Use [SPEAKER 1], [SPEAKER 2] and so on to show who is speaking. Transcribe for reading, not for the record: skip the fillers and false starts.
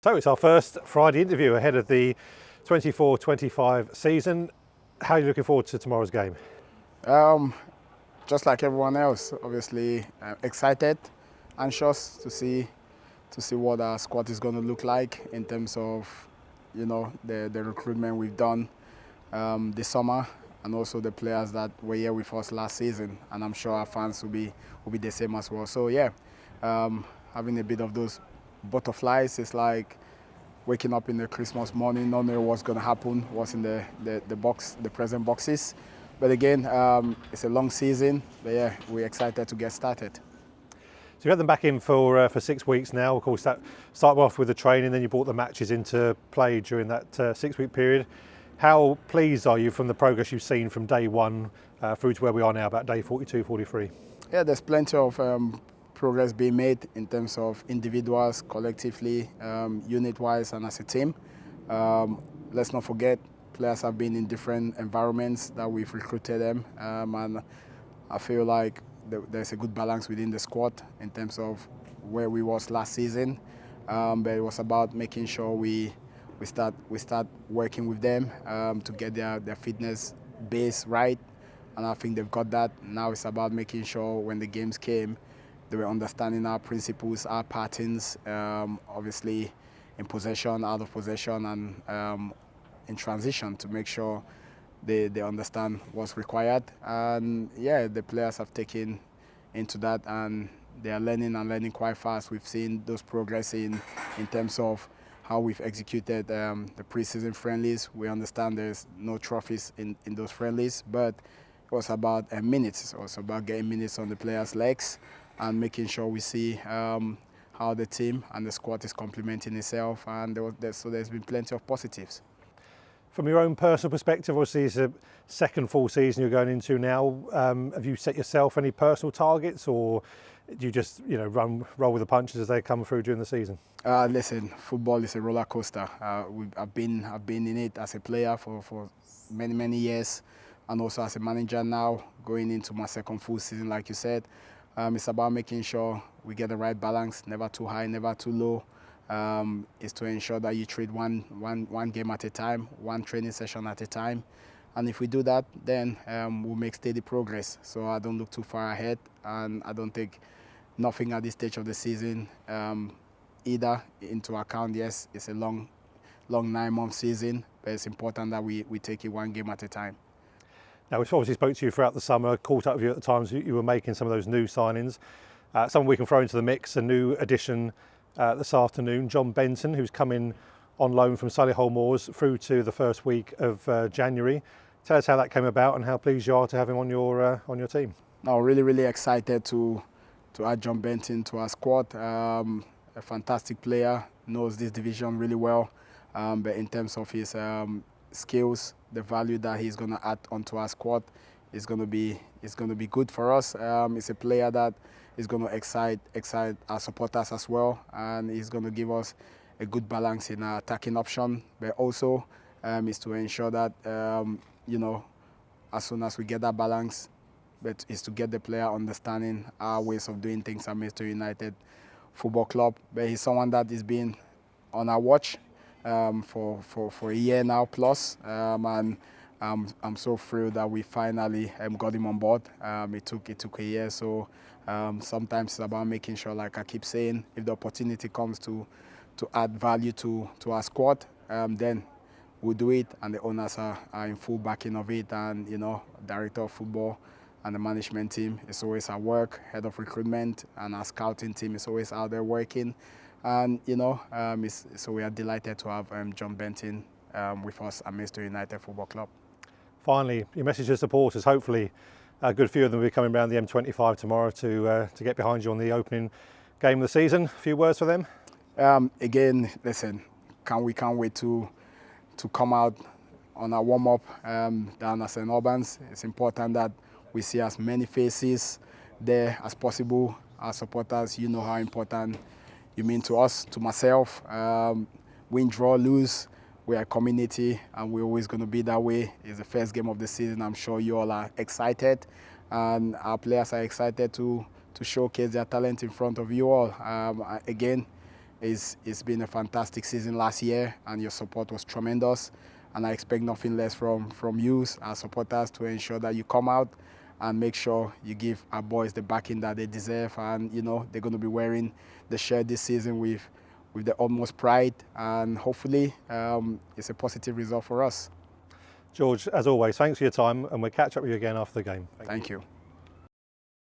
[SPEAKER 1] So it's our first Friday interview ahead of the 24-25 season. How are you looking forward to tomorrow's game?
[SPEAKER 2] Just like everyone else, obviously excited, anxious to see what our squad is going to look like in terms of, the recruitment we've done this summer, and also the players that were here with us last season. And I'm sure our fans will be the same as well. So yeah, having a bit of those butterflies. It's like waking up in the Christmas morning, not knowing what's going to happen, what's in the present boxes. But again, it's a long season. But yeah, we're excited to get started.
[SPEAKER 1] So you had them back in for 6 weeks now. Of course, that started off with the training, then you brought the matches into play during that 6-week period. How pleased are you from the progress you've seen from day one through to where we are now, about day 42, 43?
[SPEAKER 2] Yeah, there's plenty of progress being made in terms of individuals, collectively, unit-wise, and as a team. Let's not forget, players have been in different environments that we've recruited them, and I feel like there's a good balance within the squad in terms of where we was last season. But it was about making sure we start working with them to get their fitness base right, and I think they've got that. Now it's about making sure when the games came, they were understanding our principles, our patterns, obviously in possession, out of possession, and in transition, to make sure they understand what's required. And yeah, the players have taken into that, and they are learning quite fast. We've seen those progress in terms of how we've executed the pre-season friendlies. We understand there's no trophies in those friendlies, but it was about minutes. It was about getting minutes on the players' legs and making sure we see how the team and the squad is complementing itself. And so there's been plenty of positives.
[SPEAKER 1] From your own personal perspective, obviously it's a second full season you're going into now. Have you set yourself any personal targets, or do you just roll with the punches as they come through during the season?
[SPEAKER 2] Listen, football is a roller coaster. I've been in it as a player for many years, and also as a manager now, going into my second full season, like you said. It's about making sure we get the right balance, never too high, never too low. Is to ensure that you treat one game at a time, one training session at a time. And if we do that, then we'll make steady progress. So I don't look too far ahead, and I don't take nothing at this stage of the season either into account. Yes, it's a long 9-month season, but it's important that we take it one game at a time.
[SPEAKER 1] Now, we've obviously spoke to you throughout the summer, caught up with you at the times you were making some of those new signings. Someone we can throw into the mix, a new addition this afternoon, John Benton, who's come in on loan from Solihull Moors through to the first week of January. Tell us how that came about and how pleased you are to have him on your team.
[SPEAKER 2] No, really excited to add John Benton to our squad. A fantastic player, knows this division really well, but in terms of his skills, the value that he's going to add onto our squad is going to be good for us. He's a player that is going to excite our supporters as well, and he's going to give us a good balance in our attacking option, but also is to ensure that as soon as we get that balance, but is to get the player understanding our ways of doing things at Manchester United Football Club. But he's someone that has been on our watch for a year now plus, and I'm so thrilled that we finally got him on board. It took a year, so sometimes it's about making sure, like I keep saying, if the opportunity comes to add value to our squad, then we'll do it, and the owners are in full backing of it. And director of football and the management team is always at work, head of recruitment and our scouting team is always out there working. And so we are delighted to have John Benton with us at Manchester United Football Club.
[SPEAKER 1] Finally, your message to supporters. Hopefully a good few of them will be coming around the M25 tomorrow to get behind you on the opening game of the season. A few words for them?
[SPEAKER 2] Again, listen, we can't wait to come out on our warm-up down at St. Albans. It's important that we see as many faces there as possible. Our supporters, you know how important you mean to us, to myself. Win, draw, lose, we are a community, and we're always going to be that way. It's the first game of the season. I'm sure you all are excited, and our players are excited to showcase their talent in front of you all. Again, It's been a fantastic season last year, and your support was tremendous. And I expect nothing less from you, our supporters, to ensure that you come out and make sure you give our boys the backing that they deserve. And you know they're going to be wearing the shirt this season with the utmost pride, and hopefully it's a positive result for us.
[SPEAKER 1] George, as always, thanks for your time, and we'll catch up with you again after the game.
[SPEAKER 2] Thank you.